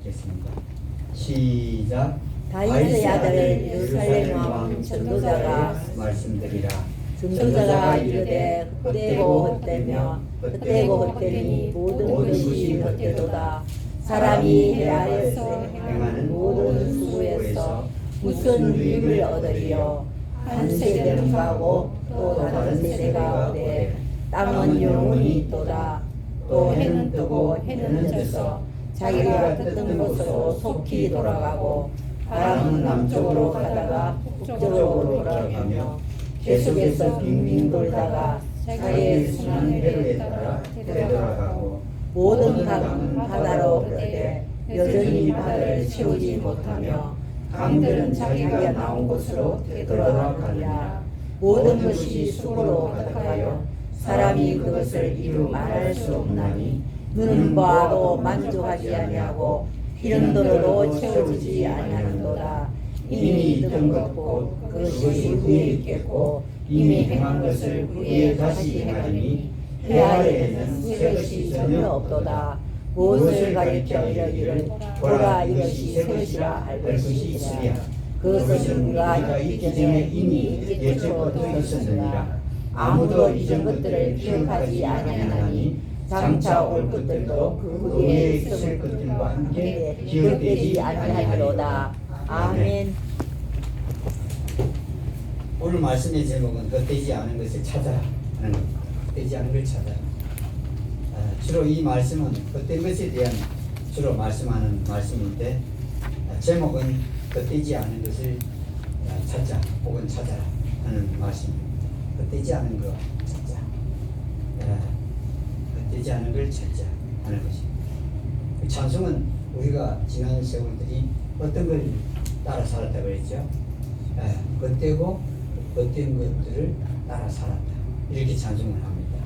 읽겠습니다. 시작. 다윗의 아들 예루살렘 왕 전도자가 말씀드리라. 전도자가 이르되 헛되고 헛되며 헛되고 헛되니 모든 것이 헛되도다. 사람이 해 아래에서 행하는 모든 수고에서 무슨 유익을 얻으리요. 한 세대는 가고 또 다른 세대가 오되 땅은 영원히 있도다. 또 해는 뜨고 해는 져서 자기가 뜻던 곳으로 속히 돌아가고 바람은 남쪽으로 가다가 북쪽으로 돌아가며 계속해서 빙빙 돌다가 자기의 순환 회로에 따라 되돌아가고 모든 강은 바다로 흐르되 여전히 바다를 채우지 못하며 강들은 자기가 나온 곳으로 되돌아가느냐. 모든 것이 수고로 가득하여 사람이 그것을 이루 말할 수 없나니 눈은 보아도 만족하지 아니하고 이런 도로로 채워지지 아니하는도다. 이미 있던 것 곧 그것이 후에 있겠고 이미 행한 것을 후에 다시 행하니 해 아래에는 새 것이 전혀 없도다. 무엇을 가리켜 이르기를 보라 이것이 새 것이라 할 것이 있으랴. 그것은 우리가 있기 전에 이미 예초부터 있었느니라. 아무도 이전 것들을 기억하지 아니하나니 장차 올 것들도 그 후에 있을 것들과 함께 기억되지 아니하리로다. 아멘. 오늘 말씀의 제목은 헛되지 않은 것을 찾아라 하는 겁니다. 헛되지 않은 걸 찾아라. 주로 이 말씀은 헛된 것에 대한 주로 말씀하는 말씀인데 제목은 헛되지 않은 것을 찾자 혹은 찾아라 하는 말씀입니다. 헛되지 않은 것 찾자. 헛되지 않은 걸 찾자 하는 것입니다. 찬송은 우리가 지난 세월들이 어떤 걸 따라 살았다고 했죠. 헛되고 헛된 것들을 따라 살았다. 이렇게 찬송을 합니다.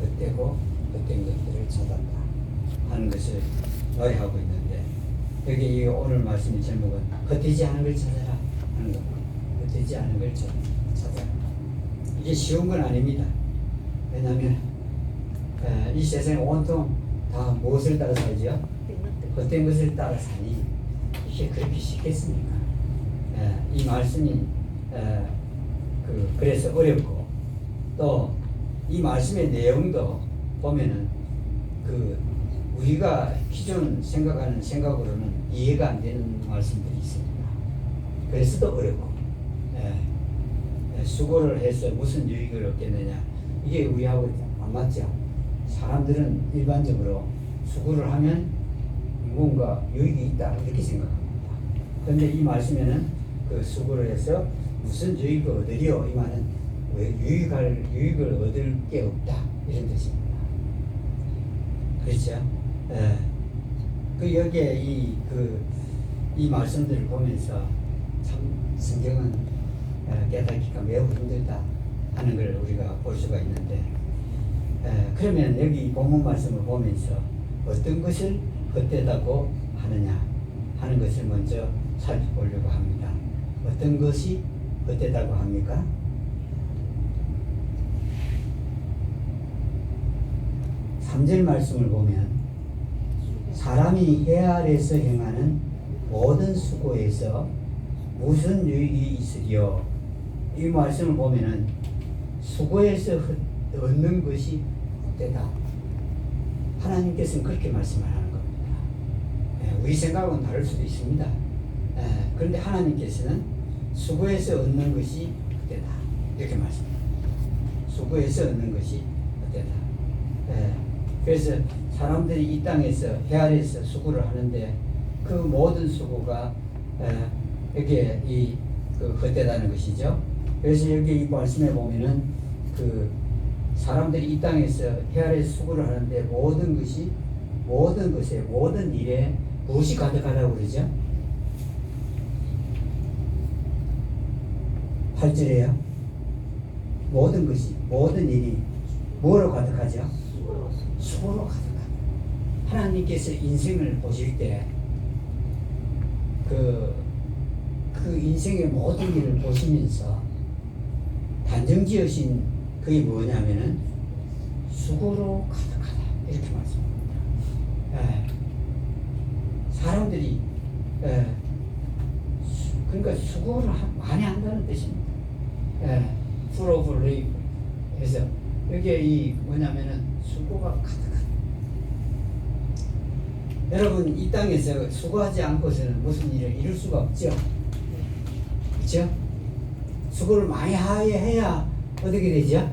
헛되고 헛된 것들을 찾았다 하는 것을 노래하고 있는데 여기 이 오늘 말씀의 제목은 헛되지 않은 걸 찾아라 하는 겁니다. 헛되지 않은 걸 찾아라. 이게 쉬운 건 아닙니다. 왜냐하면 이 세상에 온통 다 무엇을 따라 살지요? 헛된 것을 따라 사니 이게 그렇게 쉽겠습니까? 이 말씀이 그래서 어렵고 또 이 말씀의 내용도 보면은 우리가 기존 생각하는 생각으로는 이해가 안 되는 말씀들이 있습니다. 그래서 더 어렵고 수고를 해서 무슨 유익을 얻겠느냐 이게 우리하고 안 맞죠. 사람들은 일반적으로 수고를 하면 뭔가 유익이 있다 이렇게 생각합니다. 그런데 이 말씀에는 그 수고를 해서 무슨 유익을 얻으리요 이 말은 유익을 얻을 게 없다 이런 뜻입니다. 그렇죠? 여기에 이 말씀들을 보면서 참 성경은 깨닫기가 매우 힘들다 하는 걸 우리가 볼 수가 있는데 그러면 여기 본문 말씀을 보면서 어떤 것을 헛되다고 하느냐 하는 것을 먼저 살펴보려고 합니다. 어떤 것이 헛되다고 합니까? 3절 말씀을 보면 사람이 해 아래에서 행하는 모든 수고에서 무슨 유익이 있으리요. 이 말씀을 보면은 수고에서 얻는 것이 헛되다. 하나님께서는 그렇게 말씀을 하는 겁니다. 우리 생각은 다를 수도 있습니다. 그런데 하나님께서는 수고에서 얻는 것이 헛되다 이렇게 말씀합니다. 수고에서 얻는 것이 헛되다. 그래서 사람들이 이 땅에서 해 아래에서 수고를 하는데 그 모든 수고가 여기에 헛되다는 것이죠. 그래서 여기 이 말씀에 보면은 사람들이 이 땅에서 해 아래에서 수고를 하는데 모든 것에 모든 일에 무엇이 가득하다고 그러죠? 8절에요. 모든 것이 모든 일이 뭐로 가득하죠? 수고로 가득하다. 하나님께서 인생을 보실 때 그 인생의 모든 일을 보시면서 단정지으신 그게 뭐냐면은 수고로 가득하다 이렇게 말씀합니다. 사람들이 그러니까 수고를 많이 한다는 뜻입니다. full of labor. 그래서 여기에 이 뭐냐면은 수고가 가득한. 여러분 이 땅에서 수고하지 않고서는 무슨 일을 이룰 수가 없죠. 그렇죠? 수고를 많이 해야 어떻게 되죠?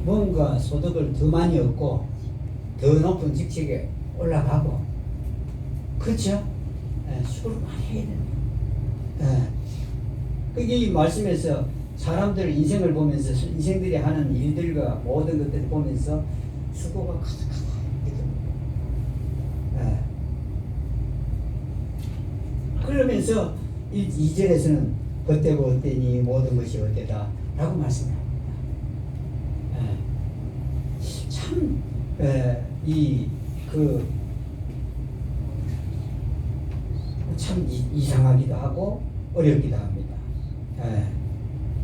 뭔가 소득을 더 많이 얻고 더 높은 직책에 올라가고, 그렇죠? 수고를 많이 해야 됩니다. 그게 이 말씀에서 사람들 인생을 보면서 인생들이 하는 일들과 모든 것들을 보면서 수고가 가득하다. 그러면서 2절에서는 헛되고 헛되니 모든 것이 헛되다 라고 말씀합니다. 참 참 이상하기도 하고 어렵기도 합니다.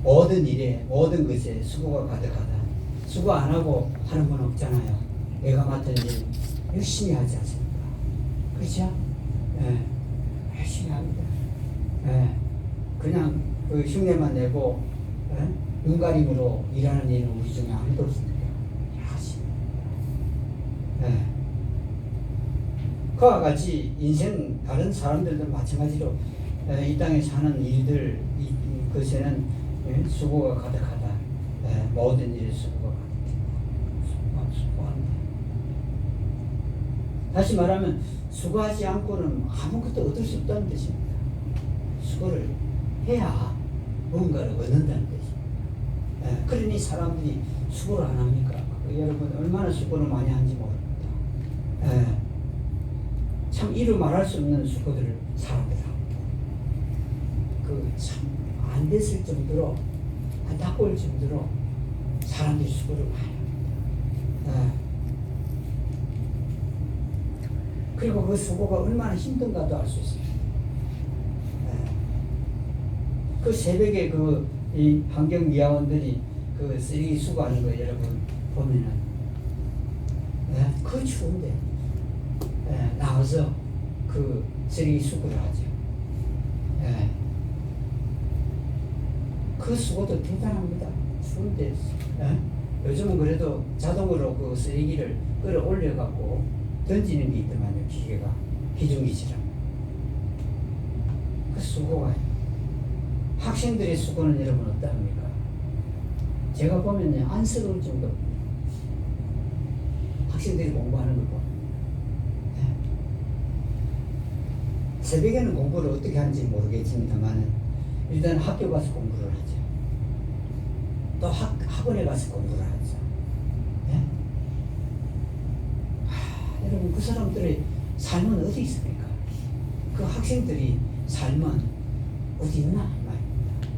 모든 일에 모든 것에 수고가 가득하다. 수고 안 하고 하는 건 없잖아요. 내가 맡은 일 열심히 하지 않습니까? 그렇죠? 열심히 합니다. 그냥 그 흉내만 내고 눈가림으로 일하는 일은 우리 중에 아무도 없습니다. 열심히 합니다. 그와 같이 인생 다른 사람들도 마찬가지로 이 땅에 사는 일들 그것에는 수고가 가득하다. 모든 일에 수고가 가득해. 수고한다. 다시 말하면 수고하지 않고는 아무것도 얻을 수 없다는 뜻입니다. 수고를 해야 뭔가를 얻는다는 뜻입니다. 그러니 사람들이 수고를 안 합니까? 여러분 얼마나 수고를 많이 하는지 모릅니다. 참 이루 말할 수 없는 수고들을 사람들이 합니다. 그 참 안 됐을 정도로 안타까울 정도로 사람들이 수고를 많이 합니다. 그리고 그 수고가 얼마나 힘든가도 알 수 있습니다. 그 새벽에 이 환경미화원들이 그 쓰레기 수거하는 거 여러분 보면은 그 추운데 나와서 그 쓰레기 수거를 하죠. 그 수고도 대단합니다. 추운데 요즘은 그래도 자동으로 그 쓰레기를 끌어올려 갖고 던지는 게 있더만요. 기계가 기중기처럼. 그 수고가 학생들의 수고는 여러분 어떠합니까? 제가 보면 안쓰러울 정도. 학생들이 공부하는 걸 보면 새벽에는 공부를 어떻게 하는지 모르겠습니다만 일단 학교 가서 공부를 하죠. 또 학원에 가서 공부를 하죠. 여러분 그 사람들의 삶은 어디 있습니까? 그 학생들이 삶은 어디 있나 이 말입니다.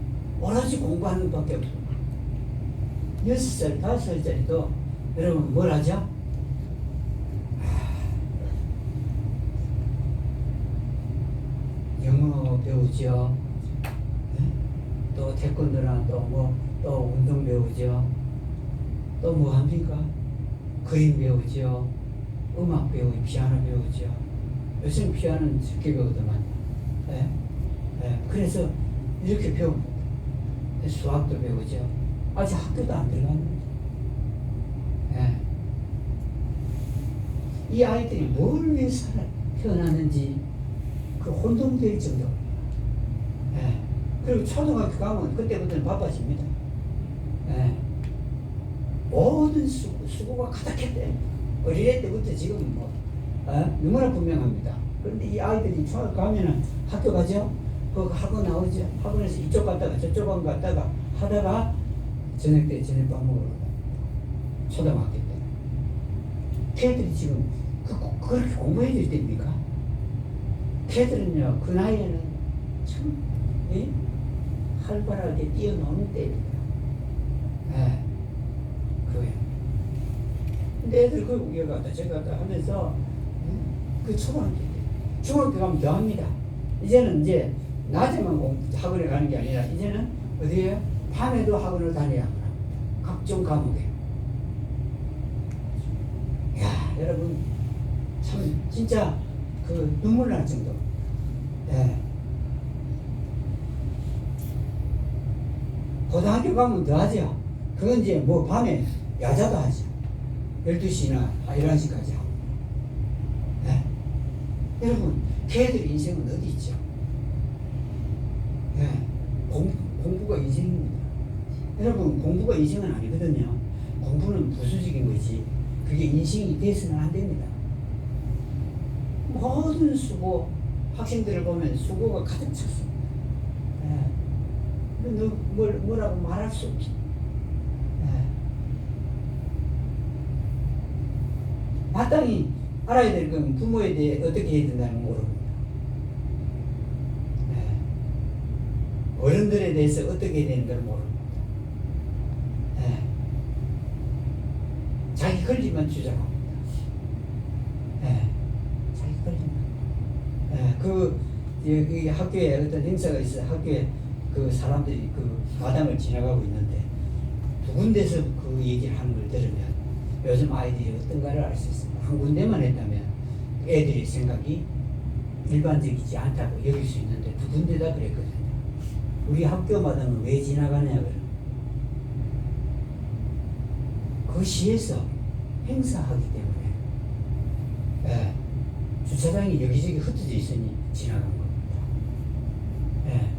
오로지 공부하는 것밖에 없습니다. 6살, 5살짜리도 여러분 뭘 하죠? 영어 배우죠. 또 태권도나 또 운동 배우죠. 또 뭐 합니까? 그림 배우죠. 음악 배우고 피아노 배우죠. 요즘 피아노는 적게 배우더만. 그래서 이렇게 배웁니다. 수학도 배우죠. 아직 학교도 안 들어갔는데. 이 아이들이 뭘 위해서 태어났는지 그 혼동될 정도. 그리고 초등학교 가면 그때부터는 바빠집니다. 모든 수고가 가득했대. 어린애 때부터 지금 너무나 분명합니다. 그런데 이 아이들이 초등학교 가면은 학교 가죠? 그 학원 나오죠? 학원에서 이쪽 갔다가 저쪽 갔다가 하다가 저녁 때 저녁밥 먹으러 가요. 초등학교 때. 걔들이 지금 그렇게 공부해야 될 때입니까? 걔들은요, 그 나이에는 참, 활발하게 뛰어노는 때입니다. 그거예요. 근데 애들 그 여기 갔다 저기 갔다 하면서, 그 초등학교 때. 중학교 가면 더 합니다. 이제는 이제, 낮에만 학원에 가는 게 아니라, 이제는 어디에요? 밤에도 학원을 다녀야 합니다. 각종 과목에. 야, 여러분, 참, 진짜, 그 눈물 날 정도. 예. 고등학교 가면 더 하죠. 그건 이제 뭐 밤에 야자도 하죠. 12시나 11시까지 하고. 예. 여러분, 걔들 인생은 어디 있죠? 예. 공부가 인생입니다. 여러분, 공부가 인생은 아니거든요. 공부는 부수적인 거지. 그게 인생이 돼서는 안 됩니다. 모든 수고, 학생들을 보면 수고가 가득 찼습니다. 예. 뭐라고 말할 수 없죠. 예. 마땅히 알아야 될 건 부모에 대해 어떻게 해야 된다는 걸 모릅니다. 예. 어른들에 대해서 어떻게 해야 되는 걸 모릅니다. 예. 자기 권리만 주장합니다. 예. 자기 권리만. 예. 여기 학교에 어떤 행사가 있어요. 학교에 그 사람들이 그 마당을 지나가고 있는데 두 군데서 그 얘기를 하는 걸 들으면 요즘 아이들이 어떤가를 알 수 있습니다. 한 군데만 했다면 애들의 생각이 일반적이지 않다고 여길 수 있는데 두 군데 다 그랬거든요. 우리 학교 마당은 왜 지나가냐 그러면 그 시에서 행사하기 때문에 예, 주차장이 여기저기 흩어져 있으니 지나간 겁니다. 예.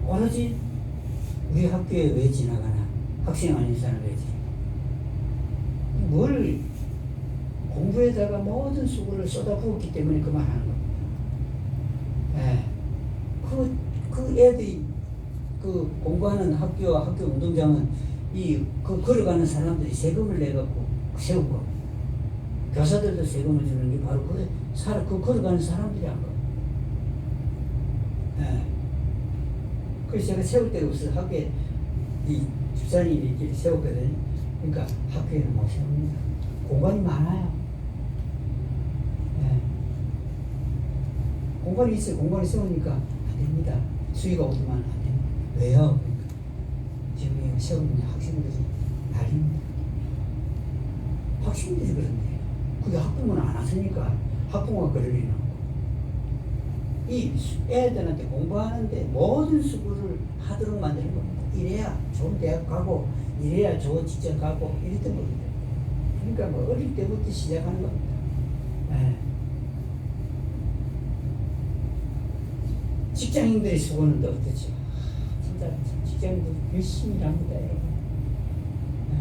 오로지 우리 학교에 왜 지나가나? 학생 아닌 사람 왜 지나가나? 뭘 공부에다가 모든 수고를 쏟아부었기 때문에 그만하는 겁니다. 예. 그 애들이 그 공부하는 학교와 학교 운동장은 그 걸어가는 사람들이 세금을 내갖고 세운 겁니다. 교사들도 세금을 주는 게 바로 그 걸어가는 사람들이 한 겁니다. 예. 그래서 제가 세울 데가 없어서 학교에 이 집사님이 이렇게 세웠거든요. 그러니까 학교에는 못 세웁니다. 공간이 많아요. 예. 공간이 있어요. 공간이 세우니까 안 됩니다. 수위가 오르면 안 됩니다. 왜요? 그러니까 지금 세우는 학생들이 난립니다. 학생들이 그런데 그게 학부모는 안 하시니까 학부모가 그럴 리는 없고 이 애들한테 공부하는데 모든 수고를 하도록 만드는 겁니다. 이래야 좋은 대학 가고 이래야 좋은 직장 가고 이랬던 겁니다. 그러니까 뭐 어릴 때부터 시작하는 겁니다. 네. 직장인들의 수고는 또 어떻죠? 진짜 직장인들 열심히 일합니다, 여러분. 네.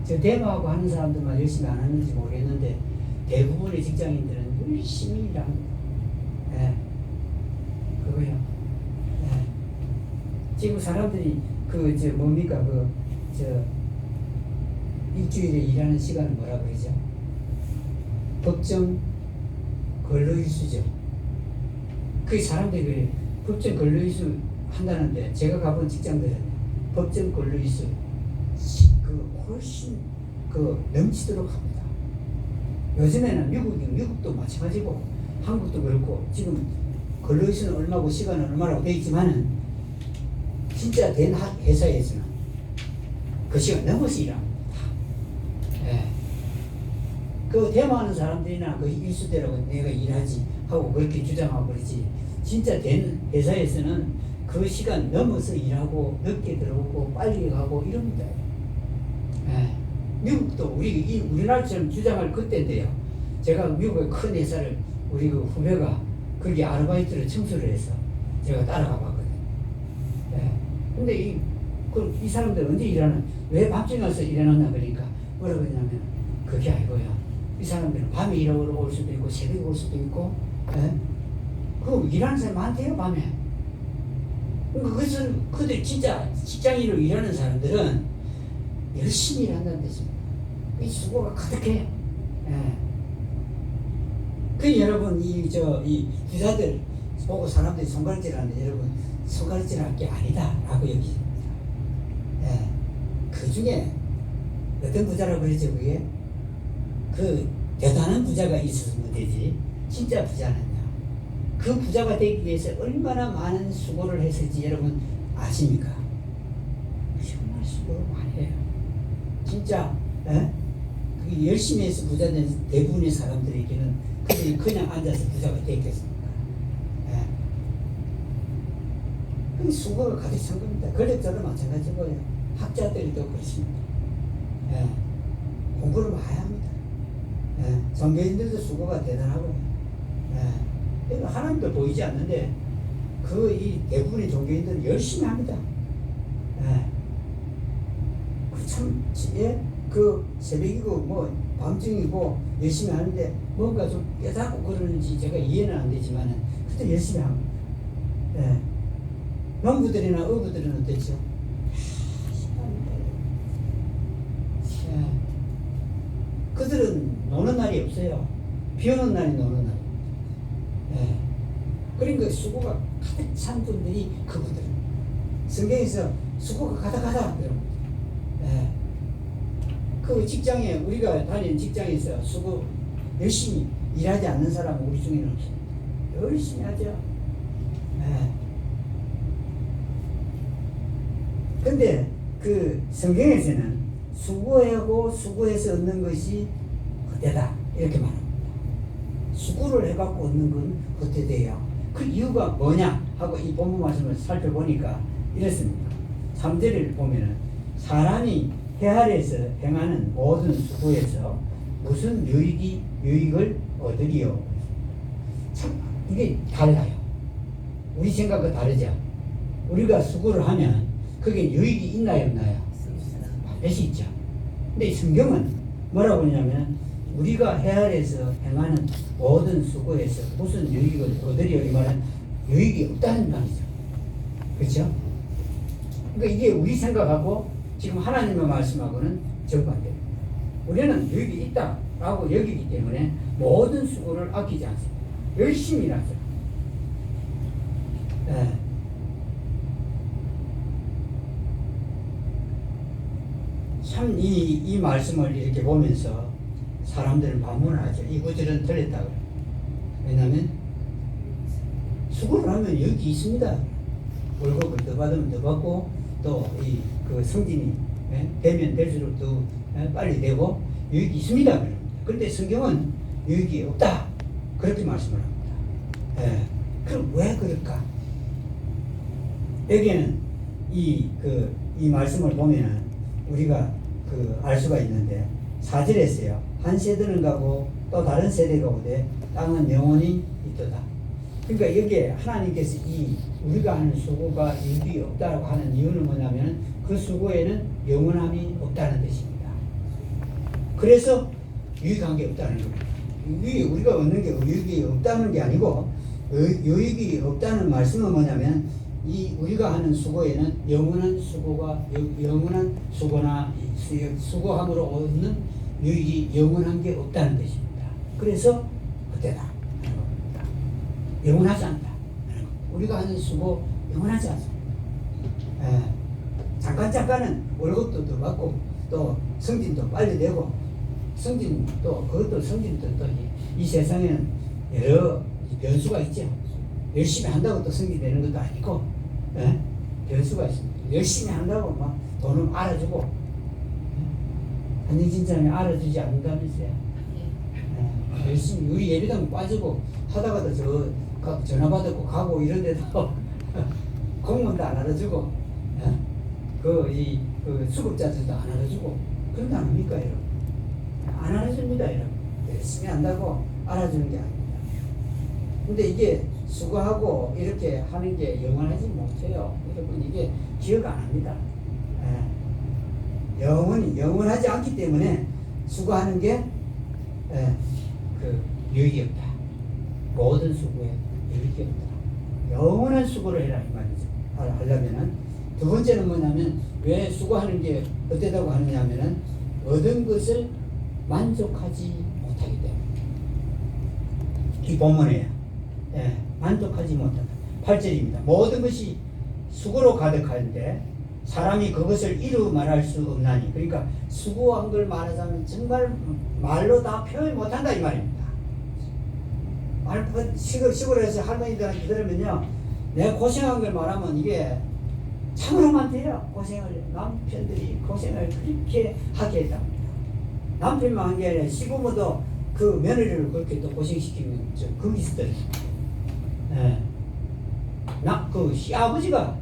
저 데모하고 하는 사람들만 열심히 안 하는지 모르겠는데 대부분의 직장인들은 열심히 일합니다. 네. 그거요. 네. 지금 사람들이 뭡니까 일주일에 일하는 시간을 뭐라 그러죠? 법정 근로일수죠. 그 사람들이 그래. 법정 근로일수 한다는데 제가 가본 직장들은 법정 근로일수 훨씬 넘치도록 합니다. 요즘에는 미국도 마찬가지고 한국도 그렇고 지금 근로일수는 얼마고 시간은 얼마라고 되어 있지만은 진짜 된 회사에서는 그 시간 넘어서 일합니다. 예. 그 데모하는 사람들이나 그 일수대로 내가 일하지 하고 그렇게 주장하고 그러지 진짜 된 회사에서는 그 시간 넘어서 일하고 늦게 들어오고 빨리 가고 이럽니다. 예. 미국도 우리나라처럼 주장할 그때인데요. 제가 미국의 큰 회사를 우리 그 후배가 거기 아르바이트를 청소를 해서 제가 따라가 봤거든요. 예. 근데 이 사람들 언제 일하는, 왜 밤중에 와서 일어났나 그러니까 뭐라 그러냐면 그게 아니고요. 이 사람들은 밤에 일하러 올 수도 있고 새벽에 올 수도 있고, 예? 그 일하는 사람 많대요, 밤에. 그것은 그들 진짜 직장인으로 일하는 사람들은 열심히 일한다는 뜻입니다. 이 수고가 가득해요. 예. 그 여러분 이 부자들 보고 사람들이 손가락질하는데 여러분 손가락질할 게 아니다라고 여기십니다. 예. 그 중에 어떤 부자라고 그랬죠 그게? 그 대단한 부자가 있었으면 되지 진짜 부자는요. 그 부자가 되기 위해서 얼마나 많은 수고를 했을지 여러분 아십니까? 정말 수고를 많이 해요. 진짜 예? 열심히 해서 부자 된 대부분의 사람들에게는 그 그냥 앉아서 부자가 됐겠습니까? 예. 그 수고가 가득 찬 겁니다. 권력자도 마찬가지고요. 학자들도 그렇습니다. 예. 공부를 많이 합니다. 예. 종교인들도 수고가 대단하고요. 예. 하나님도 보이지 않는데 이 대부분의 종교인들은 열심히 합니다. 예. 참, 예? 새벽이고 뭐 밤중이고 열심히 하는데 뭔가 좀 깨닫고 그러는지 제가 이해는 안 되지만은 그래도 열심히 합니다. 예. 농부들이나 어부들은 어땠죠? 예. 그들은 노는 날이 없어요. 비 오는 날이 노는 날입니다. 예. 그러니까 수고가 가득 찬 분들이 그분들. 성경에서 수고가 가득하다 그럽니다. 예. 그 직장에 우리가 다니는 직장에서 수고 열심히 일하지 않는 사람은 우리 중에는 없습니다. 열심히 하죠. 예. 근데 그 성경에서는 수고하고 수고해서 얻는 것이 헛되다 이렇게 말합니다. 수고를 해갖고 얻는 건 헛되대요. 그 이유가 뭐냐 하고 이 본문 말씀을 살펴보니까 이렇습니다. 3절을 보면은 사람이 해 아래에서 행하는 모든 수고에서 무슨 유익을 얻으리요. 참 이게 달라요. 우리 생각과 다르죠. 우리가 수고를 하면 그게 유익이 있나요 없나요? 반드시 있죠. 근데 이 성경은 뭐라고 하냐면 우리가 해 아래에서 행하는 모든 수고에서 무슨 유익을 얻으리요 이 말은 유익이 없다는 말이죠. 그렇죠? 그러니까 이게 우리 생각하고 지금 하나님의 말씀하고는 정반대입니다. 우리는 유익이 있다라고 여기기 때문에 모든 수고를 아끼지 않습니다. 열심히 일하죠. 네. 참 이 말씀을 이렇게 보면서 사람들은 반문을 하죠. 이 구절은 틀렸다고. 왜냐하면 수고를 하면 유익이 있습니다. 월급을 더 받으면 더 받고 또 그 성진이 되면 될수록 더 빨리 되고 유익이 있습니다. 그런데 성경은 유익이 없다. 그렇게 말씀을 합니다. 예. 그럼 왜 그럴까? 여기에는 이 말씀을 보면은 우리가 알 수가 있는데 4절에서요. 한 세대는 가고 또 다른 세대가 오되 땅은 영원히 있도다. 그러니까 여기에 하나님께서 우리가 하는 수고가 유익이 없다고 하는 이유는 뭐냐면 그 수고에는 영원함이 없다는 뜻입니다. 그래서 유익한 게 없다는 겁니다. 우리가 얻는 게 유익이 없다는 게 아니고 유익이 없다는 말씀은 뭐냐면 우리가 하는 수고에는 영원한 수고나 수고함으로 얻는 유익이 영원한 게 없다는 뜻입니다. 그래서 헛되다 하는 겁니다. 영원하지 않다 하는 겁니다. 우리가 하는 수고 영원하지 않습니다. 잠깐은 월급도 더 받고 또 성진도 빨리 되고 그것도 성진도 또 이 세상에는 여러 변수가 있죠. 열심히 한다고 또 성진되는 것도 아니고 변수가 있습니다. 열심히 한다고 막 돈을 알아주고 한영진사람이 알아주지 않는다면서요. 열심히 우리 예배당 빠지고 하다가도 전화 받고 가고 이런데도 공무원도 안 알아주고 그 수급자들도 안 알아주고 그런 거 아닙니까 여러분? 안 알아줍니다 여러분. 열심히 한다고 알아주는 게 아닙니다. 근데 이게 수고하고 이렇게 하는 게 영원하지 못해요. 여러분 이게 기억 안 합니다. 영원하지 않기 때문에 수고하는 게 유익이 없다. 모든 수고에 유익이 없다. 영원한 수고를 해라 이 말이죠. 하려면은 두 번째는 뭐냐면 왜 수고하는 게 어때다고 하느냐면은 얻은 것을 만족하지 못하기 때문에. 이 본문에 만족하지 못한다. 8절입니다. 모든 것이 수고로 가득한데 사람이 그것을 이루 말할 수 없나니. 그러니까 수고한 걸 말하자면 정말 말로 다 표현 못한다 이 말입니다. 시골에서 할머니들한테 들으면요, 내가 고생한 걸 말하면 이게 참으로만 돼요. 남편들이 고생을 그렇게 하게 했답니다. 남편만 한 게 아니라 시부모도 그 며느리를 그렇게 또 고생시키면 좀 거기 있을 때. 그 시아버지가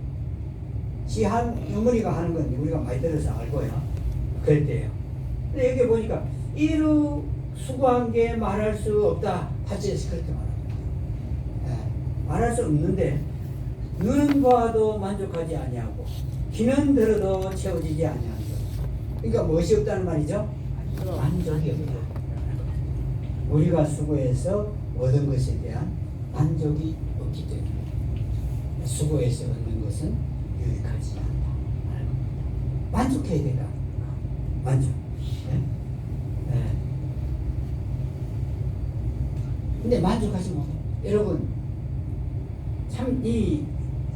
어머니가 하는 건 우리가 많이 들어서 알고요. 그럴 때요. 근데 여기 보니까 이루 수고한 게 말할 수 없다. 8절에서 그렇게 말합니다. 말할 수 없는데 눈은 봐도 만족하지 아니하고 귀는 들어도 채워지지 아니하고. 그러니까 무엇이 없다는 말이죠? 만족이 없다. 우리가 수고해서 얻은 것에 대한 만족이 없기 때문에 수고해서 얻는 것은 유익하지 않다. 만족해야 된다. 만족. 근데 만족하지 못해. 여러분, 참 이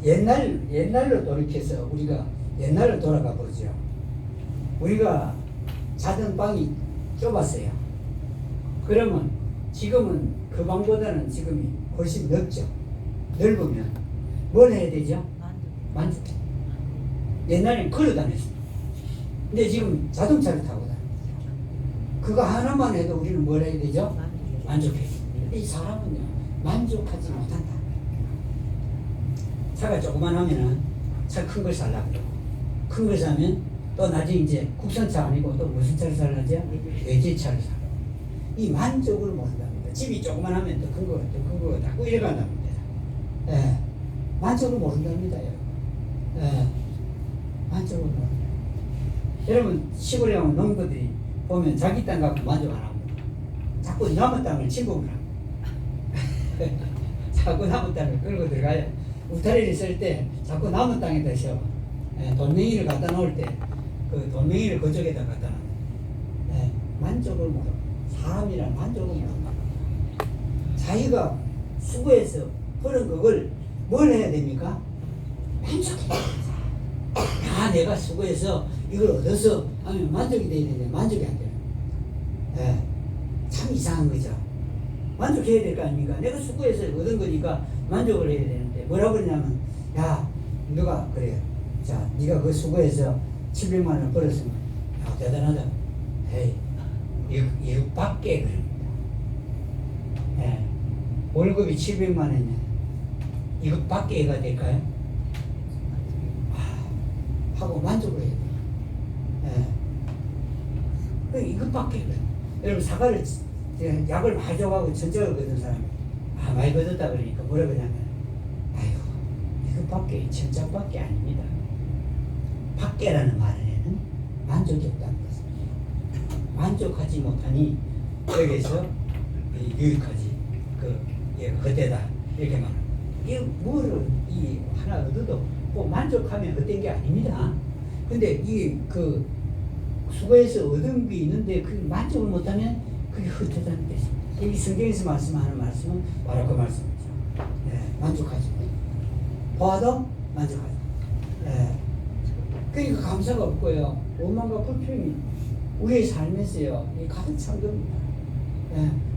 옛날로 돌이켜서 우리가 옛날로 돌아가 보죠. 우리가 자던 방이 좁았어요. 그러면 지금은 그 방보다는 지금이 훨씬 넓죠. 넓으면 뭘 해야 되죠? 만족해. 옛날엔 걸어 다녔어요. 근데 지금 자동차를 타고 다닙니다. 그거 하나만 해도 우리는 뭘 해야 되죠? 만족해요. 이 사람은요, 만족하지 못한다. 차가 조그만 하면은 차 큰 걸 살라고 그러고, 큰 걸 사면 또 나중에 이제 국산차 아니고 또 무슨 차를 살라죠? 외제차를 사고. 이 만족을 못한답니다. 집이 조그만 하면 더 큰 거, 더 큰 거, 자꾸 이래간답니다. 만족을 모른답니다. 만족을 모른다. 여러분, 시골에 가면 농부들이 보면 자기 땅 갖고 만족 안 합니다. 자꾸 남은 땅을 침범을 합니다. 자꾸 남은 땅을 끌고 들어가야 울타리를 쓸 때 자꾸 남은 땅에다 씌워. 돌멩이를 갖다 놓을 때 그 돌멩이를 그쪽에다 갖다 놔. 만족을 모르고 사람이란 만족을 모른다. 자기가 수고해서 버는 그걸 뭘 해야 됩니까? 만족해야 됩니다. 내가 수고해서 이걸 얻어서 하면 만족이 돼야 되는데 만족이 안 돼요. 참 이상한 거죠. 만족해야 될 거 아닙니까? 내가 수고해서 얻은 거니까 만족을 해야 되는데 뭐라고 그러냐면, 야, 누가 그래요. 자, 네가 그 수고해서 700만 원을 벌었으면 야, 대단하다. 에이, 이것밖에 그럽니다. 월급이 700만 원이면 이것밖에 해가 될까요? 하고 만족을 해야 돼요. 이것밖에 그래요. 여러분, 사과를 약을 많이 줘가고 천적을 거둔 사람이 많이 거뒀다 그러니까 뭐라 그러냐면, 아이고, 이것밖에 천적밖에 아닙니다. 밖에라는 말에는 만족이 없다는 것입니다. 만족하지 못하니 여기서 유익하지 헛되다 이렇게 말합니다. 이 뭐를 이 하나 얻어도 꼭 만족하면 헛된 게 아닙니다. 근데 이 그 수고해서 얻은 게 있는데 그 만족을 못하면 그게 헛되다는 뜻입니다. 이 성경에서 말씀하는 말씀은 바로 그 말씀이죠. 만족하지 보아도 만족하지. 그러니까 감사가 없고요, 원망과 불평이 우리의 삶에서요 가득 찬 겁니다.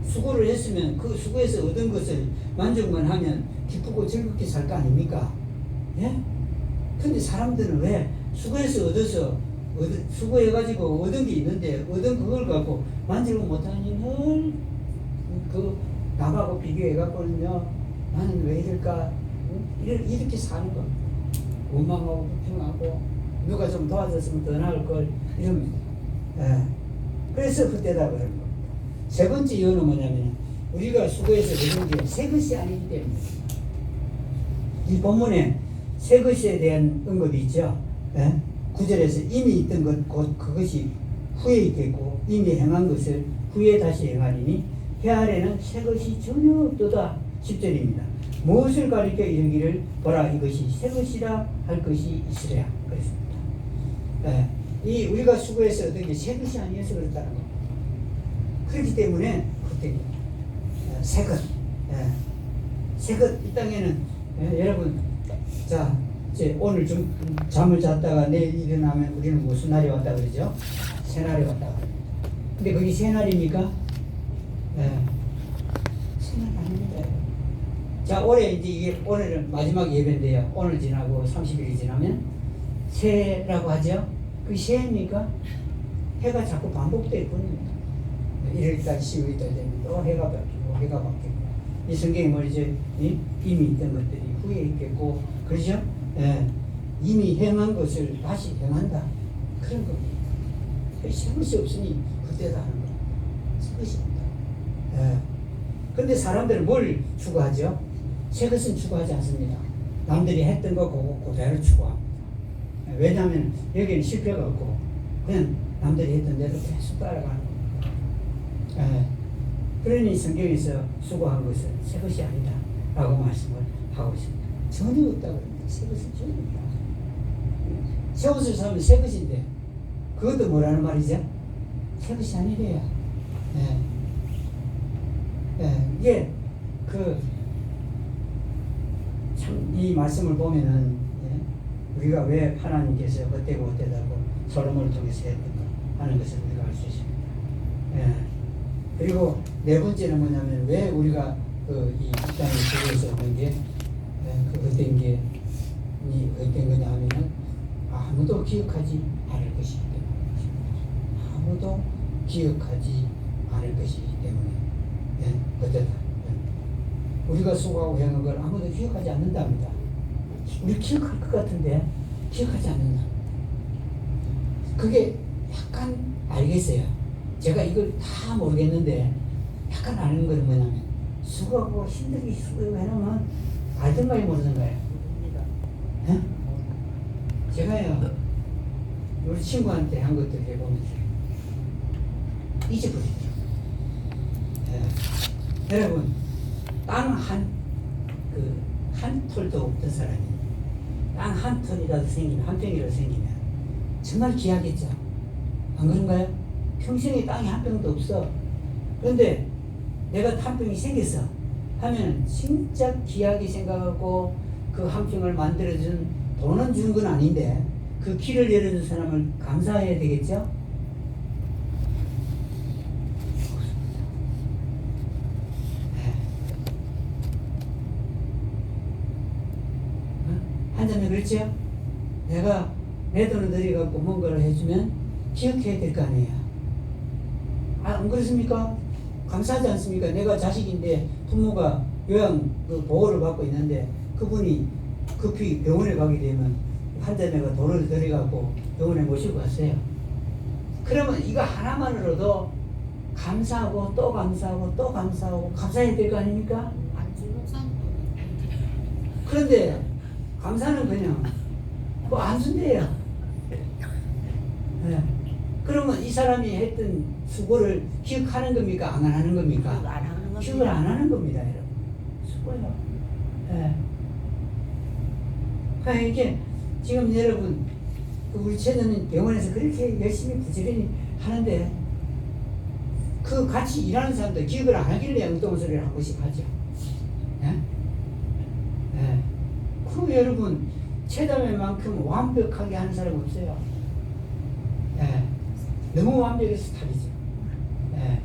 수고를 했으면 그 수고해서 얻은 것을 만족만 하면 기쁘고 즐겁게 살 거 아닙니까? 근데 사람들은 왜 수고해서 수고해가지고 얻은 게 있는데 얻은 그걸 갖고 만족을 못하니 늘 남하고 비교해갖고는요, 나는 왜 이럴까? 이렇게 사는 겁니다. 원망하고 불평하고 누가 좀 도와줬으면 더 나을 걸 이럽니다. 그래서 헛되다 그러는 겁니다. 세 번째 이유는 뭐냐면 우리가 수고해서 얻은 게 새 것이 아니기 때문입니다. 이 본문에 새 것에 대한 언급이 있죠. 9절에서 이미 있던 것 곧 그것이 후에 있겠고 이미 행한 것을 후에 다시 행하리니 해 아래는 새 것이 전혀 없도다. 10절입니다. 무엇을 가리켜 이르기를 보라 이것이 새 것이라 할 것이 있으랴 그랬습니다. 이 우리가 수고해서 얻은 게 새 것이 아니어서 그렇다는 겁니다. 그렇기 때문에 그때 새 것, 새 것 이 땅에는 여러분, 자 이제 오늘 좀 잠을 잤다가 내일 일어나면 우리는 무슨 날이 왔다 그러죠? 새 날이 왔다 그래요. 근데 그게 새 날입니까? 새 날 아닙니다. 자, 올해 이제 이게 오늘은 마지막 예배인데요. 오늘 지나고 30일이 지나면 새라고 하죠. 그게 새입니까? 해가 자꾸 반복될 뿐입니다. 1월달, 12월달 되면 또 해가 바뀌고 해가 바뀌고 이 성경에 말이죠. 이미 있던 것들이 후에 있겠고 그렇죠? 예. 이미 행한 것을 다시 행한다. 그런 겁니다. 새 것이 없으니 그때다 하는 거예요. 새 것이 없다. 예. 근데 사람들은 뭘 추구하죠? 새 것은 추구하지 않습니다. 남들이 했던 거 그대로 추구합니다. 왜냐하면 여기는 실패가 없고 그냥 남들이 했던 대로 계속 따라가는 겁니다. 예. 그러니 성경에서 수고한 것은 새 것이 아니다 라고 말씀을 하고 있습니다. 전혀 없다고 합니다. 새 것은 전혀 없다. 새 옷을 사면 새 것인데 그것도 뭐라는 말이죠? 새 것이 아니래요. 예. 예. 이게 참 이 말씀을 보면은 예. 우리가 왜 하나님께서 헛되고 헛되다고 솔로몬을 통해서 했던가 하는 것을 우리가 알 수 있습니다. 예. 그리고 네 번째는 뭐냐면 왜 우리가 이 땅에 들어서 없는 게 그 헛된 게 헛된 거냐 하면은 아무도 기억하지 않을 것이기 때문에 아무도 기억하지 않을 것이기 때문에 예. 헛되다. 예. 우리가 수고하고 행한 걸 아무도 기억하지 않는답니다. 우리 기억할 것 같은데 기억하지 않는다. 그게 약간 알겠어요. 제가 이걸 다 모르겠는데 약간 아는 건 뭐냐면 수고하고 힘들게 수고하고 해놓으면 알던가요 모르던가요? 예? 제가요 우리 친구한테 한 것들 해보면서 잊어버리더라고요. 예. 여러분 땅 한 톨도 없던 사람이 땅 한 톨이라도 생기면 한 평이라도 생기면 정말 귀하겠죠. 안 그런가요? 평생에 땅이 한 평도 없어. 그런데 내가 한 평이 생겼어 하면 진짜 귀하게 생각하고 그 한 평을 만들어준 돈은 주는 건 아닌데 그 길을 열어준 사람을 감사해야 되겠죠? 한자면 그렇죠? 내가 내 돈을 들여갖고 뭔가를 해주면 기억해야 될 거 아니에요. 안 그렇습니까? 감사하지 않습니까? 내가 자식인데 부모가 요양 보호를 받고 있는데 그분이 급히 병원에 가게 되면 한자매가 돈을 들여갖고 병원에 모시고 갔어요. 그러면 이거 하나만으로도 감사하고 또 감사하고 또 감사하고 감사해야 될 거 아닙니까? 그런데 감사는 그냥 뭐 안 준대요. 네. 그러면 이 사람이 했던 수고를 기억하는 겁니까? 안 하는 겁니까? 기억을 안 하는 겁니다, 여러분. 수고요. 네. 그러니까 이게 지금 여러분 우리 처녀는 병원에서 그렇게 열심히 부지런히 하는데 그 같이 일하는 사람도 기억을 안 하길래 엉뚱소리를 한 번씩 하죠. 네? 네. 그 여러분 체담회만큼 완벽하게 하는 사람 없어요. 예. 너무 완벽해서 탈이죠. 예.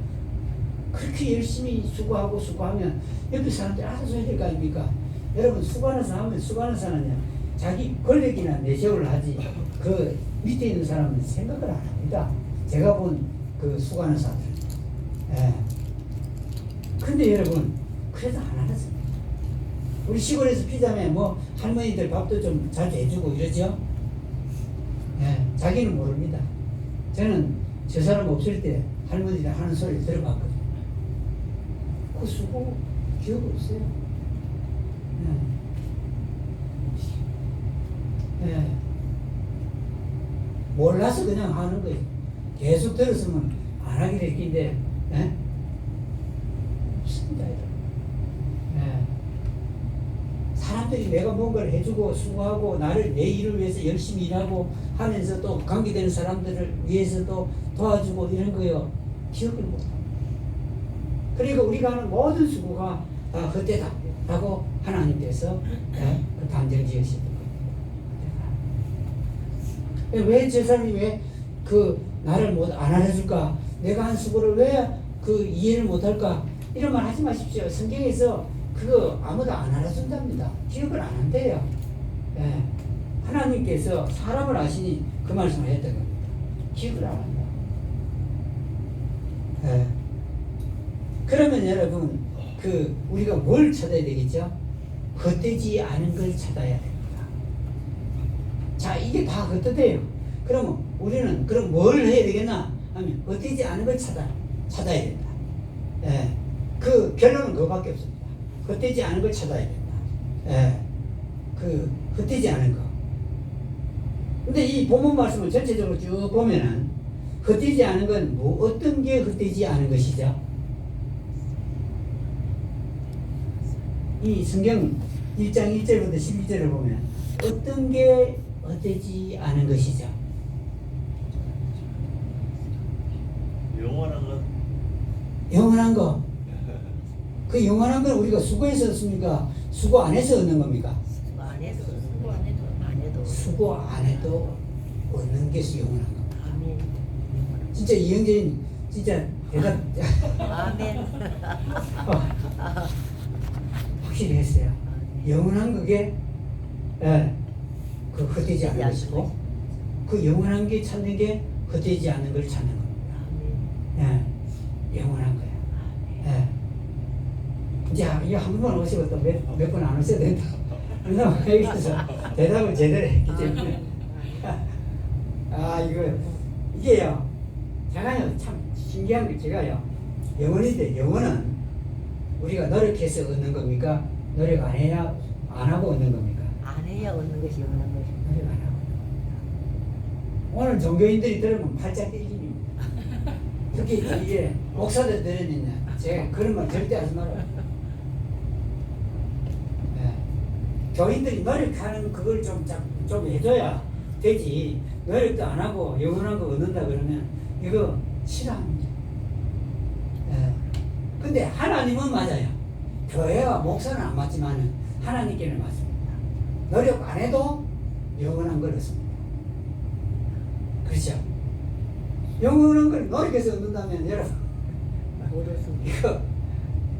그렇게 열심히 수고하면 옆에 사람들 알아서 해야 될 거 아닙니까? 여러분 수고하는 사람은요 자기 권력이나 내세우를 하지 그 밑에 있는 사람은 생각을 안 합니다. 제가 본 그 수고하는 사람들. 예. 근데 여러분 그래도 안 하겠습니다. 우리 시골에서 피자매 뭐 할머니들 밥도 좀 자주 해주고 이러죠. 예, 자기는 모릅니다. 저는 저 사람 없을 때 할머니들 하는 소리를 들어봤거든요. 그 수고 기억 없어요. 예. 예. 몰라서 그냥 하는 거예요. 계속 들었으면 안 하기로 했긴데 예? 없습니다. 예. 사람들이 내가 뭔가를 해주고 수고하고 나를 내 일을 위해서 열심히 일하고 하면서 또 관계되는 사람들을 위해서 또 도와주고 이런 거요 기억을 못합니다. 그리고 우리가 하는 모든 수고가 다 헛되다 라고 하나님께서 그 단정 지으신 겁니다. 왜 저 사람이 왜 그 나를 안 알아줄까? 내가 한 수고를 왜 그 이해를 못할까? 이런 말 하지 마십시오. 성경에서 그거 아무도 안 알아준답니다. 기억을 안 한대요. 예. 하나님께서 사람을 아시니 그 말씀을 했던 겁니다. 기억을 안 한다. 예. 그러면 여러분 우리가 뭘 찾아야 되겠죠? 헛되지 않은 걸 찾아야 됩니다. 자, 이게 다 헛되대요. 그러면 우리는 그럼 뭘 해야 되겠나 하면 헛되지 않은 걸 찾아야 된다. 예. 그 결론은 그거밖에 없습니다. 헛되지 않은 걸 찾아야 된다. 예. 헛되지 않은 거. 근데 이 본문 말씀을 전체적으로 쭉 보면은 헛되지 않은 건 어떤 게 헛되지 않은 것이죠? 이 성경 1장 1절부터 12절을 보면 어떤 게 헛되지 않은 것이죠? 영원한 것. 영원한 거. 그 영원한 건 우리가 수고해서 얻습니까? 수고 안 해서 얻는 겁니까? 수고 안 해도 얻는 게 영원한 거. 아멘. 진짜 이영재님 진짜 대답 아멘. 확실히 했어요. 영원한 그게 그 헛되지 않은 것이고 그 영원한 게 찾는 게 헛되지 않는 걸 찾는 겁니다. 영원한 거야. 이제 이거 한 번만 오시고 또 몇 번 안 오셔도 된다. 그래서 여기서 대답을 제대로 했기 때문에 이게요. 제가요 참 신기한 게 제가요 영원인데 영원은 우리가 노력해서 얻는 겁니까? 노력 안 해야 안 하고 얻는 겁니까? 안 해야 얻는 것이 영원한 것이. 노력 안 하고 얻는 겁니다. 오늘 종교인들이 들으면 팔짝 뛰기입니다. 특히 이게 목사들 들으면 제가 그런 말 절대 하지 말아요. 교인들이 노력하는 그걸 좀 해줘야 되지. 노력도 안 하고 영원한 거 얻는다 그러면 이거 싫어합니다. 근데 하나님은 맞아요. 교회와 목사는 안 맞지만은 하나님께는 맞습니다. 노력 안 해도 영원한 걸 얻습니다. 그렇죠? 영원한 걸 노력해서 얻는다면 여러분 못 얻습니다.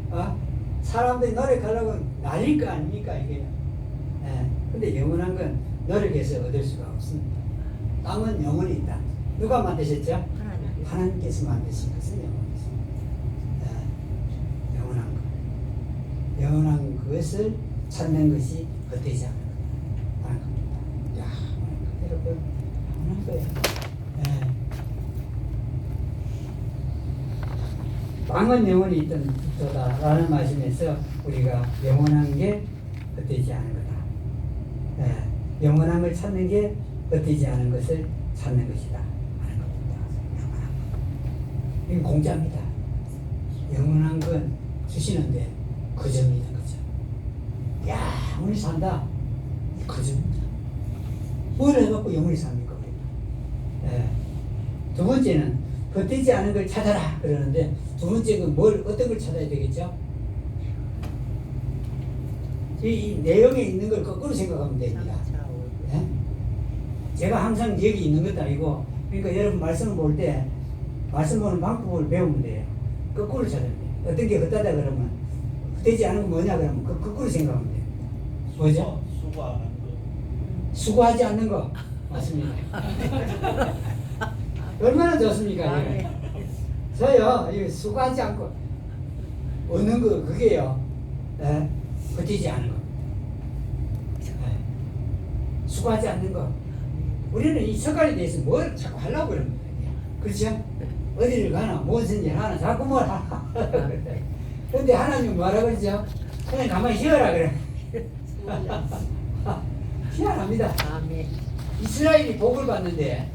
이거 사람들이 노력하려고 난릴 거 아닙니까 이게? 근데 영원한 건 노력해서 얻을 수가 없습니다. 땅은 영원히 있다. 누가 만드셨죠? 하나님께서 만드신 것은 영원했습니다. 영원한 것. 영원한 그것을 찾는 것이 헛되지 않은 겁니다. 야, 여러분, 영원한 거예요. 땅은 영원히 있던 도다라는 말씀에서 우리가 영원한 게 헛되지 않은 거다. 영원한 걸 찾는 게 헛되지 않은 것을 찾는 것이다 하는 겁니다. 영원한 것. 이건 공짜입니다. 영원한 건 주시는데 거저입니다. 거저. 영원히 산다. 거저입니다. 뭘 해갖고 영원히 삽니까? 두 번째는 헛되지 않은 걸 찾아라 그러는데 두 번째는 어떤 걸 찾아야 되겠죠? 이 내용에 있는 걸 거꾸로 생각하면 됩니다. 제가 항상 여기 있는 것도 아니고 그러니까 여러분 말씀을 볼 때 말씀 보는 방법을 배우면 돼요. 거꾸로 찾아야 돼요. 어떤 게 헛되다 그러면 헛되지 않은 거 뭐냐 그러면 거꾸로 생각하면 돼요. 뭐죠? 수고하지 않는 거 맞습니다. 얼마나 좋습니까? 저요 이거 수고하지 않고 얻는 거 그게요 헛되지 않은 거. 수고하지 않는 거. 우리는 이 석가에 대해서 뭘 자꾸 하려고 그럽니다. 그렇죠? 어디를 가나 무엇인지 하나 자꾸 뭘 하나. 그런데 하나님 뭐라 그러죠? 그냥 가만히 쉬어라 그래. 희한합니다. 이스라엘이 복을 받는데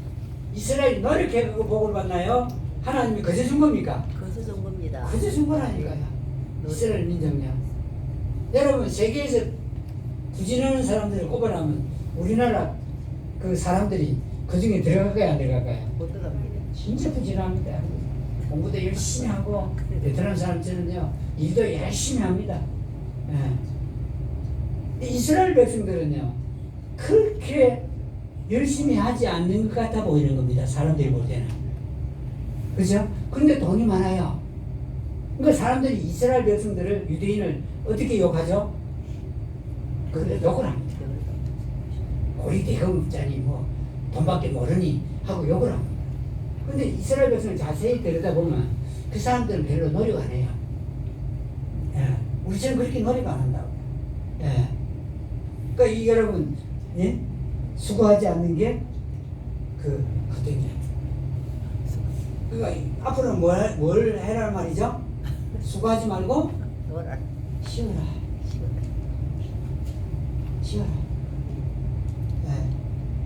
이스라엘이 노력해서 복을 받나요? 하나님이 거저 준 겁니까? 거저 준 겁니다. 거저 준 거라니까요. 이스라엘 민족요. 여러분 세계에서 부진하는 사람들을 꼽아라면 우리나라 그 사람들이 그 중에 들어갈까요 안 들어갈까요? 못 들어갑니다. 진짜 부진합니다. 공부도 열심히 하고 베트남 사람들은요 일도 열심히 합니다. 이스라엘 백성들은요 그렇게 열심히 하지 않는 것 같아 보이는 겁니다. 사람들이 볼 때는. 그죠? 그런데 돈이 많아요. 그러니까 사람들이 이스라엘 백성들을 유대인을 어떻게 욕하죠? 욕을 합니다. 우리 대검자니 뭐 돈밖에 모르니 하고 욕을 합니다. 근데 이스라엘 백성을 자세히 들여다보면 그 사람들은 별로 노력 안 해요. 예. 우리처럼 그렇게 노력 안 한다고. 예. 그러니까 이 여러분, 예? 수고하지 않는 게 어떤 게. 그러니까 앞으로 뭘 해라 말이죠? 수고하지 말고 놀아. 쉬어라. 쉬어라. 예.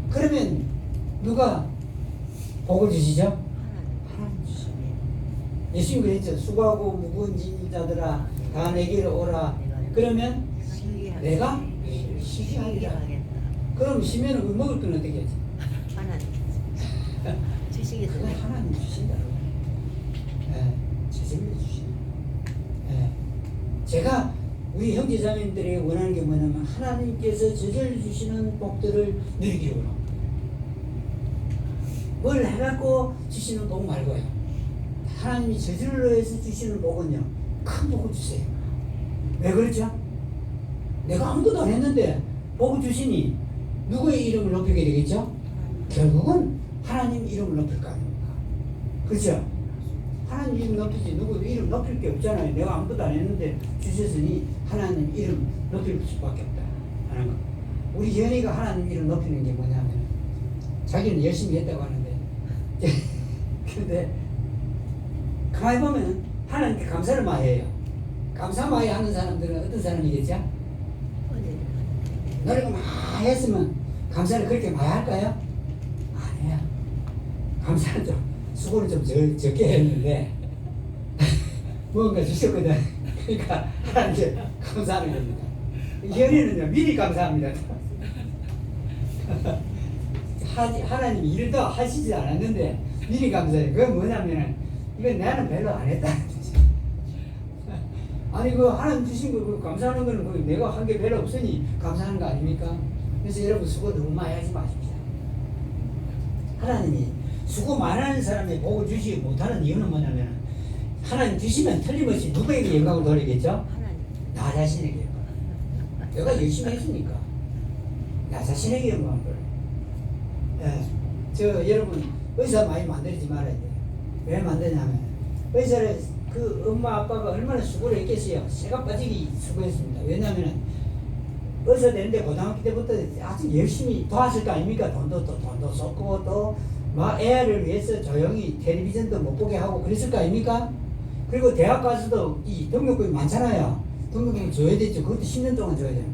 그러면 누가 복을 주시죠? 하나님 주시네. 예수님 그랬죠. 수고하고 무거운 짐 자들아 다 내게로 오라. 그러면 내가 쉬게 하리라. 그럼 쉬면 먹을 건 어떻게 하지? 하나님 주시기 그건 전에 하나님 주신다. 예, 제정해 주시네. 예. 제가 우리 형제자매님들에게 원하는 게 뭐냐면 하나님께서 저절 주시는 복들을 누리기를 원합니다. 뭘 해갖고 주시는 복 말고요. 하나님이 저절로 해서 주시는 복은요, 큰 복을 주세요. 왜 그렇죠? 내가 아무것도 안 했는데 복을 주시니 누구의 이름을 높이게 되겠죠? 결국은 하나님 이름을 높일 거 아닙니까? 그렇죠? 하나님 이름 높이지 누구 이름 높일 게 없잖아요. 내가 아무것도 안 했는데 주셨으니 하나님 이름 높일 수밖에 없다 하는 거. 우리 현이가 하나님 이름 높이는 게 뭐냐면 자기는 열심히 했다고 하는데 근데 가만히 보면 하나님께 감사를 많이 해요. 감사 많이 하는 사람들은 어떤 사람이겠죠? 노력을 많이 했으면 감사를 그렇게 많이 할까요? 아니에요. 감사는 좀 수고를 좀 적게 했는데 뭔가 주셨거든. 그러니까 하나님께 감사하는 겁니다. 현이는요 미리 감사합니다. 하나님이 일도 하시지 않았는데 미리 감사해요. 그건 뭐냐면 이건 나는 별로 안 했다는 뜻이에요. 아니 그 하나님 주신 거 감사하는 거는 내가 한 게 별로 없으니 감사하는 거 아닙니까? 그래서 여러분 수고 너무 많이 하지 마십시오. 하나님이 수고 많이 하는 사람이 복을 주시지 못하는 이유는 뭐냐면 하나님 주시면 틀림없이 누구에게 영광을 돌리겠죠? 하나님. 나 자신에게 영광. 내가 열심히 했으니까 나 자신에게 영광을 돌려. 예, 저 여러분 의사 많이 만들지 말아야 돼요. 왜 만드냐면 의사를 그 엄마 아빠가 얼마나 수고를 했겠어요. 새가 빠지기 수고했습니다. 왜냐하면 의사 되는데 고등학교 때부터 아주 열심히 도왔을 거 아닙니까? 돈도 쏟고 또 막 애를 위해서 조용히 텔레비전도 못 보게 하고 그랬을 거 아닙니까? 그리고 대학 가서도 이 등록금이 많잖아요. 등록금을 줘야 되죠. 그것도 10년 동안 줘야 돼요.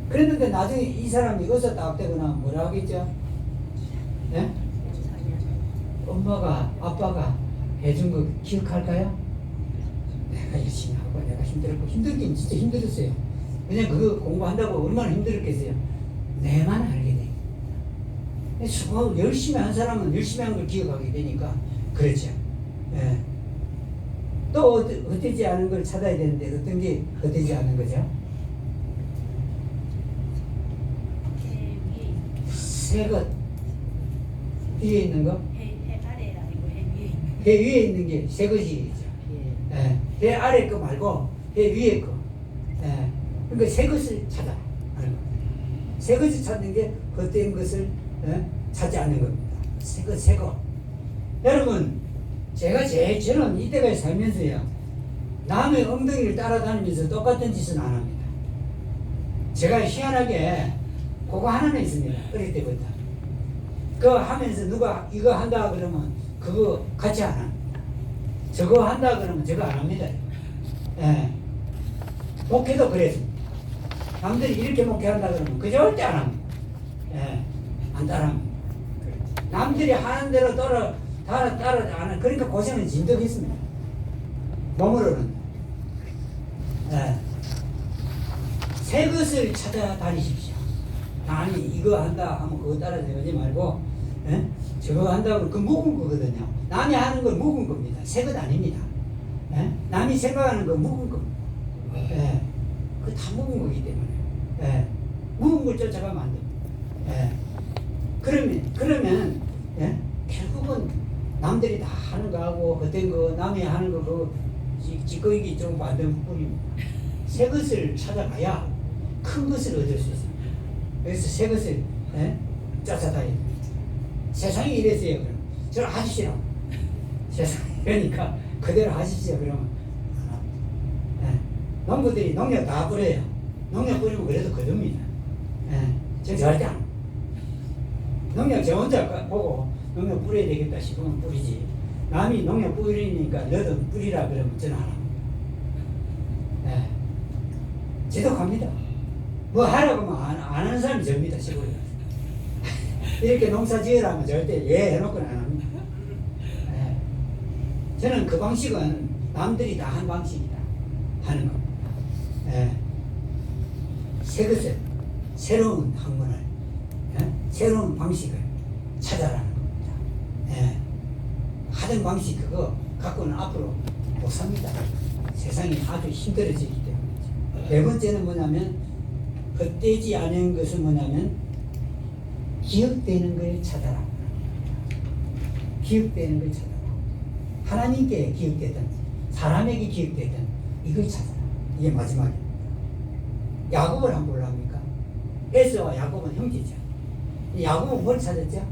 그랬는데 나중에 이 사람이 의사 딱 되거나 뭐라 하겠죠? 예? 엄마가 아빠가 해준 거 기억할까요? 내가 열심히 하고 내가 힘들었고 힘들긴 진짜 힘들었어요. 그냥 그거 공부한다고 얼마나 힘들었겠어요. 내만 알게 돼. 수고 열심히 한 사람은 열심히 한 걸 기억하게 되니까 그렇죠. 예. 또 헛되지 않은 걸 찾아야 되는데 어떤 게 헛되지 않은 거죠? 새 것 위에 있는 거? 해 아래라 이거 해 위에 있는 배 위에 있는 게 새 것이죠. 예. 배 아래 거 말고 배 위에 거. 예. 그러니까 새 것을 찾아 하는 겁니다. 새 것을 찾는 게 헛된 것을 찾지 않는 겁니다. 새 것, 새 것. 여러분, 저는 이때까지 살면서요, 남의 엉덩이를 따라다니면서 똑같은 짓은 안 합니다. 제가 희한하게 그거 하나는 있습니다. 어릴 때부터. 그거 하면서 누가 이거 한다 그러면 그거 같이 안 합니다. 저거 한다 그러면 저거 안 합니다. 예. 목회도 그랬습니다. 남들이 이렇게 목회한다 그러면 그 절대 안 합니다. 예. 안 따라합니다. 남들이 하는 대로 따라 안 하는, 그러니까 고생은 진득했습니다. 몸으로는. 예. 새 것을 찾아다니십시오. 남이 이거 한다 하면 그거 따라다니지 말고, 예? 저거 한다고 그 묵은 거거든요. 남이 하는 건 묵은 겁니다. 새 것 아닙니다. 예? 남이 생각하는 건 묵은 겁니다. 예. 그거 다 묵은 거기 때문에. 예. 묵은 걸 쫓아가면 안 됩니다. 예. 그러면 예? 결국은 남들이 다 하는 거하고 어떤 거 남이 하는 거 그거 찌꺼기 좀 만든 뿐입니다. 새 것을 찾아가야 큰 것을 얻을 수 있습니다. 그래서 새 것을 쫓아다니는 세상이 이랬어요. 그럼 저를 하십시오. 세상이 이러니까 그대로 하십시오. 그러면 예. 농부들이 농약 다 뿌려요. 농약 뿌리면 그래도 거듭니다. 예, 저 절대 안. 농약 저 혼자 보고 농약 뿌려야 되겠다 싶으면 뿌리지. 남이 농약 뿌리니까 너도 뿌리라 그러면 저는 안 합니다. 예, 지독합니다. 뭐 하라고 하면 안 하는 사람이 접니다. 시골에 이렇게 농사 지으라면 절대 예 해놓고는 안 합니다. 예, 저는 그 방식은 남들이 다 한 방식이다 하는 겁니다. 예, 새 것을 새로운 학문을 새로운 방식을 찾아라는 겁니다. 예, 하던 방식 그거 갖고는 앞으로 못 삽니다. 세상이 아주 힘들어지기 때문이죠. 네 번째는 뭐냐면 헛되지 않은 것은 뭐냐면 기억되는 걸 찾아라. 기억되는 걸 찾아라. 하나님께 기억되든 사람에게 기억되든 이걸 찾아라. 이게 마지막입니다. 야곱을 한번 볼랍니까? 에서와 야곱은 형제죠. 야곱은 뭘 찾았죠?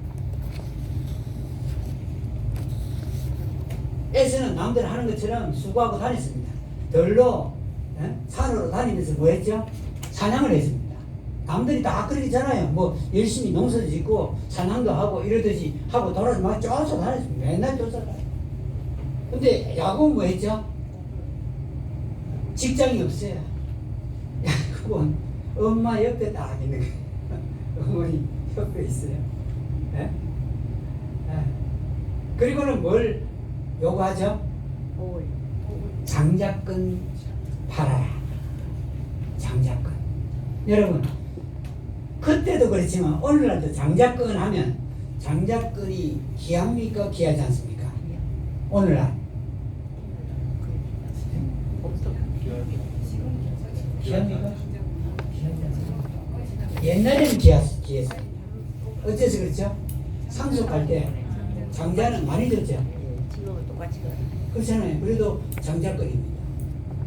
에서는 남들 하는 것처럼 수고하고 다녔습니다. 들로 산으로 다니면서 뭐 했죠? 사냥을 했습니다. 남들이 다 그러잖아요. 뭐 열심히 농사도 짓고 사냥도 하고 이러듯이 하고 돌아서 막 쫓아다녔습니다. 맨날 쫓아다녀요. 근데 야곱은 뭐 했죠? 직장이 없어요. 야곱은 엄마 옆에 딱 있는 거예요. 어머니 옆에 있어요. 예? 예. 그리고는 뭘 요구하죠? 장자권 팔아라. 장자권. 여러분, 그때도 그렇지만 오늘날도 장자권 하면 장자권이 귀합니까? 귀하지 않습니까? 오늘날. 귀합니까? 옛날에는 귀했어요. 어째서 그렇죠? 상속할 때 장자는 많이 줬죠. 지금은 똑같이 그래. 그렇잖아요. 그래도 장자권입니다.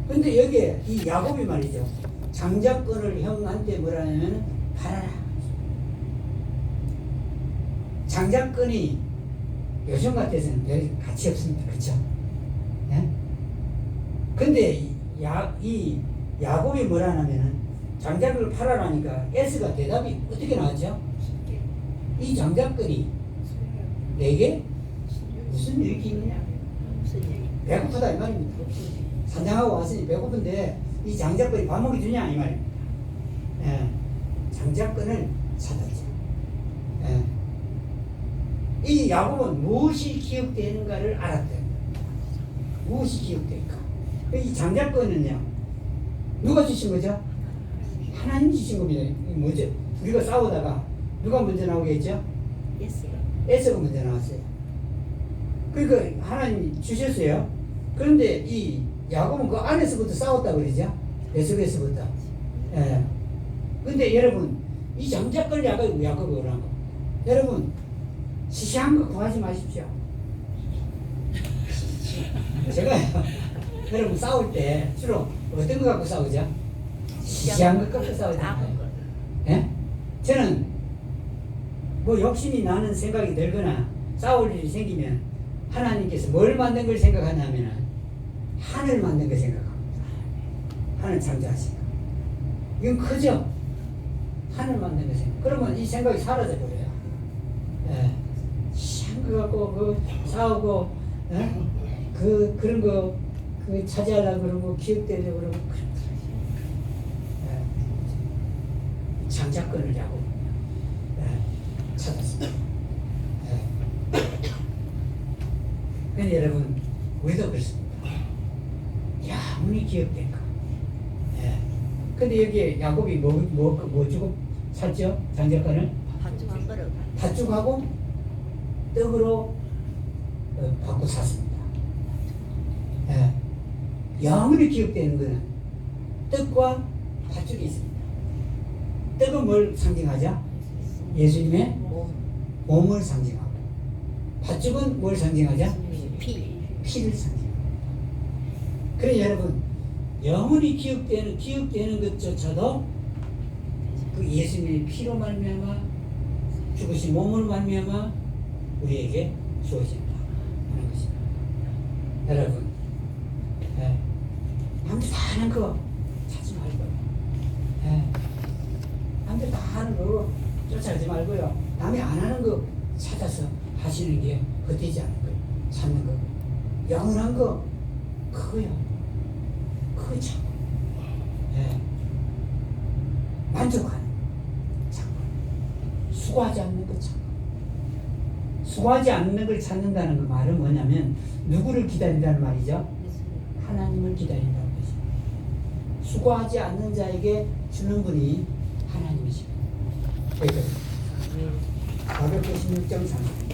근데 여기에 이 야곱이 말이죠. 장자권을 형한테 뭐라냐면 팔아라. 장자권이 요즘 같아서는 별 가치 없습니다. 그렇죠? 예? 근데 이 야곱이 뭐라냐면은 장자권을 팔아라니까 에스가 대답이 어떻게 나왔죠? 이 장자권이 내게 무슨 일이 있느냐? 배고프다 이 말입니다. 사냥하고 왔으니 배고픈데 이 장자권이 밥 먹이 주냐 이 말입니다. 예, 장자권을 찾았죠. 예. 이 야곱은 무엇이 기억되는가를 알았대요. 무엇이 기억될까? 이 장자권은요 누가 주신 거죠? 하나님 주신 겁니다. 이게 뭐죠? 우리가 싸우다가 누가 먼저 나오겠죠? 에서가 먼저 나왔어요. 그러니까 하나님 주셨어요. 그런데 이 야곱은 그 안에서부터 싸웠다 그러죠? 에서에서부터. 예. 근데 여러분 이 장자권을 야곱이 오라고. 여러분 시시한 거 구하지 마십시오. 제가 여러분 싸울 때 주로 어떤 거 갖고 싸우죠? 시시한 것 갖고 싸우잖아요. 예? 저는 뭐 욕심이 나는 생각이 들거나 싸울 일이 생기면 하나님께서 뭘 만든 걸 생각하냐면 하늘 만든 걸 생각합니다. 하늘 창조하신 거. 이건 크죠? 하늘 만든 거 생각. 그러면 이 생각이 사라져 버려요. 예. 시한 거 갖고 그 싸우고 그런 거 그 차지하려고 그러고 기억되려고 그러고 장자권을 야고 찾았습니다. 그런데 여러분 우리도 그렇습니다. 아무리 기억될까. 근데 여기에 야곱이 뭐 주고 샀죠? 장자권을 한 그릇. 팥죽하고 떡으로 받고 샀습니다. 영원히 기억되는 것은 떡과 팥죽이 있습니다. 떡은 뭘 상징하죠? 예수님의 몸을 상징하고 팥죽은 뭘 상징하죠? 피를 상징합니다. 그래 여러분 영원히 기억되는 것조차도 그 예수님의 피로 말미암아 죽으신 몸으로 말미암아 우리에게 주어진다 하는 것입니다. 여러분 남들 다 하는 거 하는 거 쫓아가지 말고요. 남이 안 하는 거 찾아서 하시는 게 헛되지 않을 거예요. 찾는 거. 영원한 거 그거요. 그거 찾고. 예. 만족하는 찾고. 수고하지 않는 거 찾고. 수고하지 않는 걸 찾는다는 그 말은 뭐냐면 누구를 기다린다는 말이죠? 하나님을 기다린다는 거죠. 수고하지 않는 자에게 주는 분이 하나님이십니다. 그러니까 496.3